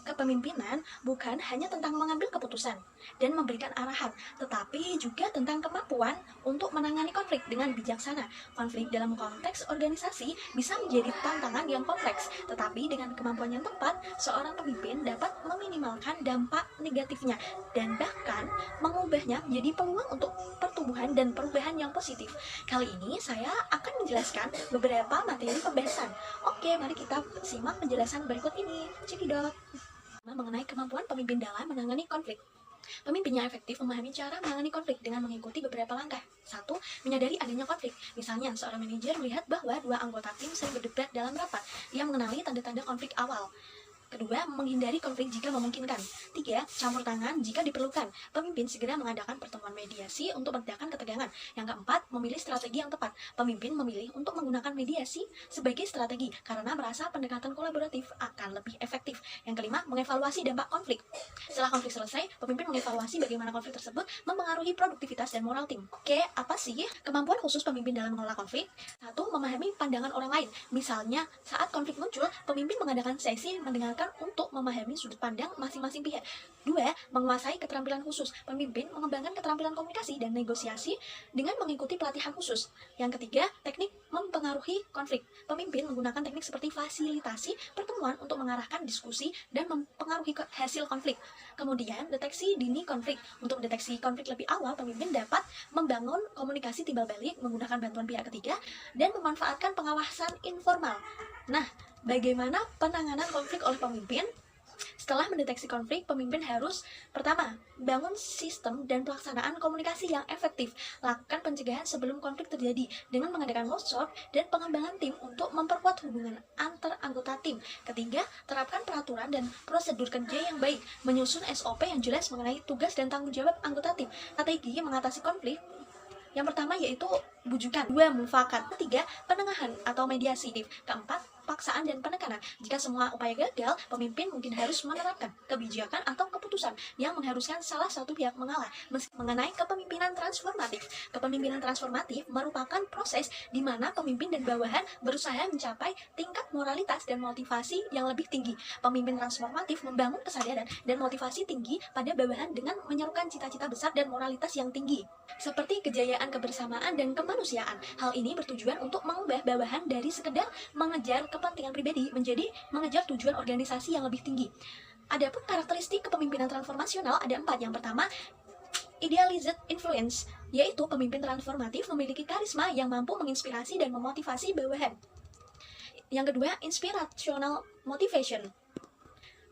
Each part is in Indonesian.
Kepemimpinan bukan hanya tentang mengambil keputusan dan memberikan arahan, tetapi juga tentang kemampuan untuk menangani konflik dengan bijaksana. Konflik dalam konteks organisasi bisa menjadi tantangan yang kompleks, tetapi dengan kemampuan yang tepat, seorang pemimpin dapat meminimalkan dampak negatifnya dan bahkan mengubahnya menjadi peluang untuk pertumbuhan dan perubahan yang positif. Kali ini saya akan menjelaskan beberapa materi pembahasan. Oke, mari kita simak penjelasan berikut ini. Cekidot. Mengenai kemampuan pemimpin dalam menangani konflik. Pemimpin yang efektif memahami cara menangani konflik dengan mengikuti beberapa langkah. 1. Menyadari adanya konflik. Misalnya, seorang manajer melihat bahwa dua anggota tim sering berdebat dalam rapat. Ia mengenali tanda-tanda konflik awal. Kedua, menghindari konflik jika memungkinkan. 3. Campur tangan jika diperlukan. Pemimpin segera mengadakan pertemuan mediasi untuk meredakan ketegangan. Yang keempat, memilih strategi yang tepat. Pemimpin memilih untuk menggunakan mediasi sebagai strategi karena merasa pendekatan kolaboratif akan lebih efektif. Yang kelima, mengevaluasi dampak konflik. Setelah konflik selesai, pemimpin mengevaluasi bagaimana konflik tersebut mempengaruhi produktivitas dan moral tim. Oke, apa sih kemampuan khusus pemimpin dalam mengelola konflik? 1. Memahami pandangan orang lain. Misalnya, saat konflik muncul, pemimpin mengadakan sesi mendengarkan untuk memahami sudut pandang masing-masing pihak. 2. Menguasai keterampilan khusus. Pemimpin mengembangkan keterampilan komunikasi dan negosiasi dengan mengikuti pelatihan khusus. Yang ketiga, teknik mempengaruhi konflik. Pemimpin menggunakan teknik seperti fasilitasi pertemuan untuk mengarahkan diskusi dan mempengaruhi hasil konflik. Kemudian, deteksi dini konflik. Untuk deteksi konflik lebih awal, pemimpin dapat membangun komunikasi timbal balik menggunakan bantuan pihak ketiga dan memanfaatkan pengawasan informal. Nah, bagaimana penanganan konflik oleh pemimpin? Setelah mendeteksi konflik, pemimpin harus pertama, bangun sistem dan pelaksanaan komunikasi yang efektif. Lakukan pencegahan sebelum konflik terjadi dengan mengadakan workshop dan pengembangan tim untuk memperkuat hubungan antar anggota tim. Ketiga, terapkan peraturan dan prosedur kerja yang baik, menyusun SOP yang jelas mengenai tugas dan tanggung jawab anggota tim. Strategi mengatasi konflik yang pertama yaitu bujukan. 2. Mufakat. 3. Penengahan atau mediasi. 4. Paksaan dan penekanan. Jika semua upaya gagal, pemimpin mungkin harus menerapkan kebijakan atau keputusan yang mengharuskan salah satu pihak mengalah. Mengenai kepemimpinan transformatif. Kepemimpinan transformatif merupakan proses di mana pemimpin dan bawahan berusaha mencapai tingkat moralitas dan motivasi yang lebih tinggi. Pemimpin transformatif membangun kesadaran dan motivasi tinggi pada bawahan dengan menyerukan cita-cita besar dan moralitas yang tinggi, seperti kejayaan kebersamaan dan kemanusiaan. Hal ini bertujuan untuk mengubah bawahan dari sekedar mengejar kepentingan pribadi menjadi mengejar tujuan organisasi yang lebih tinggi. Adapun karakteristik kepemimpinan transformasional ada 4. Yang pertama, idealized influence, yaitu pemimpin transformatif memiliki karisma yang mampu menginspirasi dan memotivasi bawahan. Yang kedua, inspirational motivation.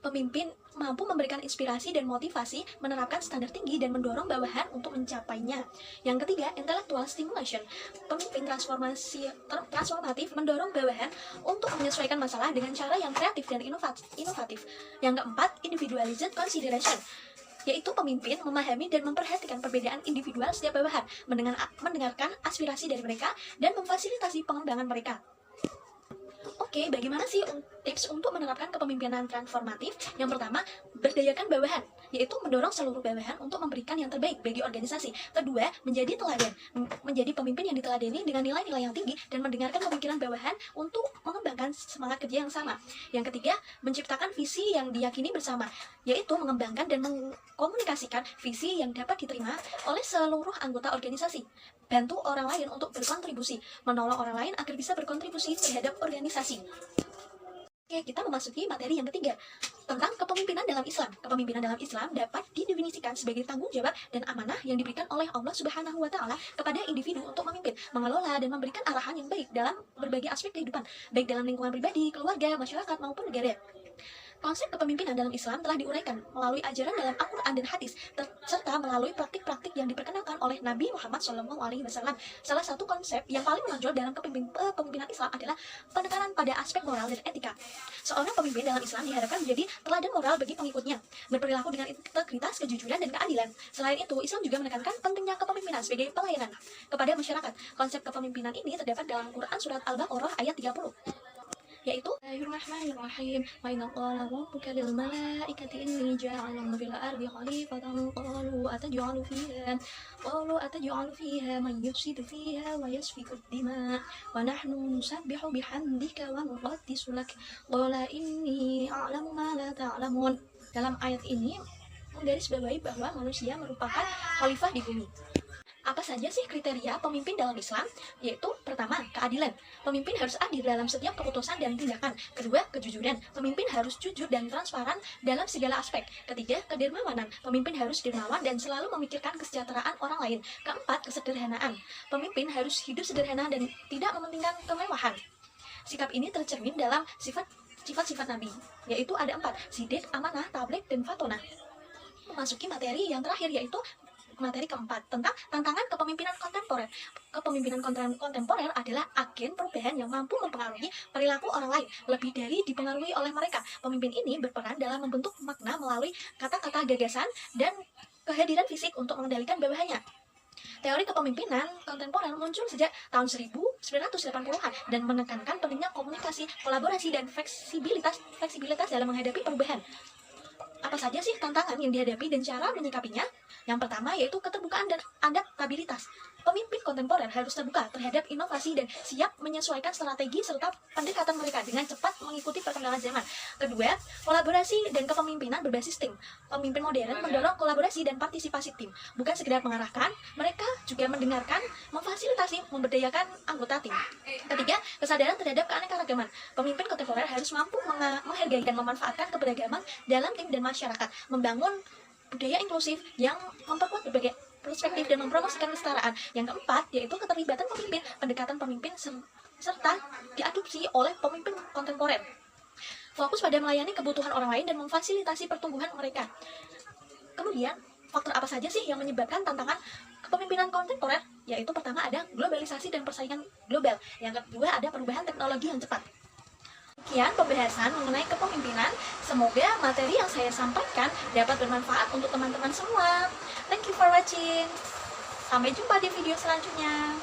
Pemimpin mampu memberikan inspirasi dan motivasi, menerapkan standar tinggi dan mendorong bawahan untuk mencapainya. Yang ketiga, intellectual stimulation. Pemimpin transformatif mendorong bawahan untuk menyesuaikan masalah dengan cara yang kreatif dan inovatif. Yang keempat, individualized consideration, yaitu pemimpin memahami dan memperhatikan perbedaan individual setiap bawahan, mendengarkan aspirasi dari mereka, dan memfasilitasi pengembangan mereka. Oke, bagaimana sih tips untuk menerapkan kepemimpinan transformatif? Yang pertama, berdayakan bawahan, yaitu mendorong seluruh bawahan untuk memberikan yang terbaik bagi organisasi. Kedua, menjadi teladan, menjadi pemimpin yang diteladani dengan nilai-nilai yang tinggi dan mendengarkan pemikiran bawahan untuk mengembangkan semangat kerja yang sama. Yang ketiga, menciptakan visi yang diyakini bersama, yaitu mengembangkan dan mengkomunikasikan visi yang dapat diterima oleh seluruh anggota organisasi. Bantu orang lain untuk berkontribusi, menolong orang lain agar bisa berkontribusi terhadap organisasi. Oke, kita memasuki materi yang ketiga, tentang kepemimpinan dalam Islam. Kepemimpinan dalam Islam dapat didefinisikan sebagai tanggung jawab dan amanah yang diberikan oleh Allah Subhanahu wa Ta'ala kepada individu untuk memimpin, mengelola, dan memberikan arahan yang baik dalam berbagai aspek kehidupan, baik dalam lingkungan pribadi, keluarga, masyarakat, maupun negara. Konsep kepemimpinan dalam Islam telah diuraikan melalui ajaran dalam Al-Quran dan hadis, serta melalui praktik-praktik yang diperkenalkan oleh Nabi Muhammad SAW. Salah satu konsep yang paling menonjol dalam kepemimpinan Islam adalah penekanan pada aspek moral dan etika. Seorang pemimpin dalam Islam diharapkan menjadi teladan moral bagi pengikutnya, berperilaku dengan integritas, kejujuran, dan keadilan. Selain itu, Islam juga menekankan pentingnya kepemimpinan sebagai pelayanan kepada masyarakat. Konsep kepemimpinan ini terdapat dalam Quran Surat Al-Baqarah ayat 30. yaitu Bismillahirrahmanirrahim. Wa inna qala rabbuka lil malaikati inni ja'ilun fil ardi khalifatan qalu ataj'alu fiha man yufsidu fiha wa yasfiku ad-dima wa nahnu nusabbihu bihamdika wa nuqaddisu lak qala inni a'lamu ma la ta'lamun. Dalam ayat ini menggarisbawahi bahwa manusia merupakan khalifah di bumi. Apa saja sih kriteria pemimpin dalam Islam? Yaitu pertama, keadilan. Pemimpin harus adil dalam setiap keputusan dan tindakan. Kedua, kejujuran. Pemimpin harus jujur dan transparan dalam segala aspek. Ketiga, kedermawanan. Pemimpin harus dermawan dan selalu memikirkan kesejahteraan orang lain. Keempat, kesederhanaan. Pemimpin harus hidup sederhana dan tidak mementingkan kemewahan. Sikap ini tercermin dalam sifat-sifat Nabi, yaitu ada 4, sidik, amanah, tabligh, dan fatonah. Memasuki materi yang terakhir, yaitu materi keempat tentang tantangan kepemimpinan kontemporer. Kepemimpinan kontemporer adalah agen perubahan yang mampu mempengaruhi perilaku orang lain lebih dari dipengaruhi oleh mereka. Pemimpin ini berperan dalam membentuk makna melalui kata-kata, gagasan, dan kehadiran fisik untuk mengendalikan bawahannya. Teori kepemimpinan kontemporer muncul sejak tahun 1980-an dan menekankan pentingnya komunikasi, kolaborasi, dan fleksibilitas dalam menghadapi perubahan. Apa saja sih tantangan yang dihadapi dan cara menyikapinya? Yang pertama yaitu keterbukaan dan adaptabilitas. Pemimpin kontemporer harus terbuka terhadap inovasi dan siap menyesuaikan strategi serta pendekatan mereka dengan cepat mengikuti perkembangan zaman. Kedua, kolaborasi dan kepemimpinan berbasis tim. Pemimpin modern mendorong kolaborasi dan partisipasi tim, bukan sekedar mengarahkan, mereka juga mendengarkan, memfasilitasi, memberdayakan anggota tim. Ketiga, kesadaran terhadap keanekaragaman. Pemimpin kontemporer harus mampu menghargai dan memanfaatkan keberagaman dalam tim dan masyarakat, membangun budaya inklusif yang memperkuat berbagai perspektif dan mempromosikan kesetaraan. Yang keempat yaitu keterlibatan pemimpin, pendekatan pemimpin serta diadopsi oleh pemimpin kontemporer. Fokus pada melayani kebutuhan orang lain dan memfasilitasi pertumbuhan mereka. Kemudian, faktor apa saja sih yang menyebabkan tantangan kepemimpinan kontemporer? Yaitu pertama ada globalisasi dan persaingan global. Yang kedua ada perubahan teknologi yang cepat. Sekian pembahasan mengenai kepemimpinan. Semoga materi yang saya sampaikan dapat bermanfaat untuk teman-teman semua. Thank you for watching. Sampai jumpa di video selanjutnya.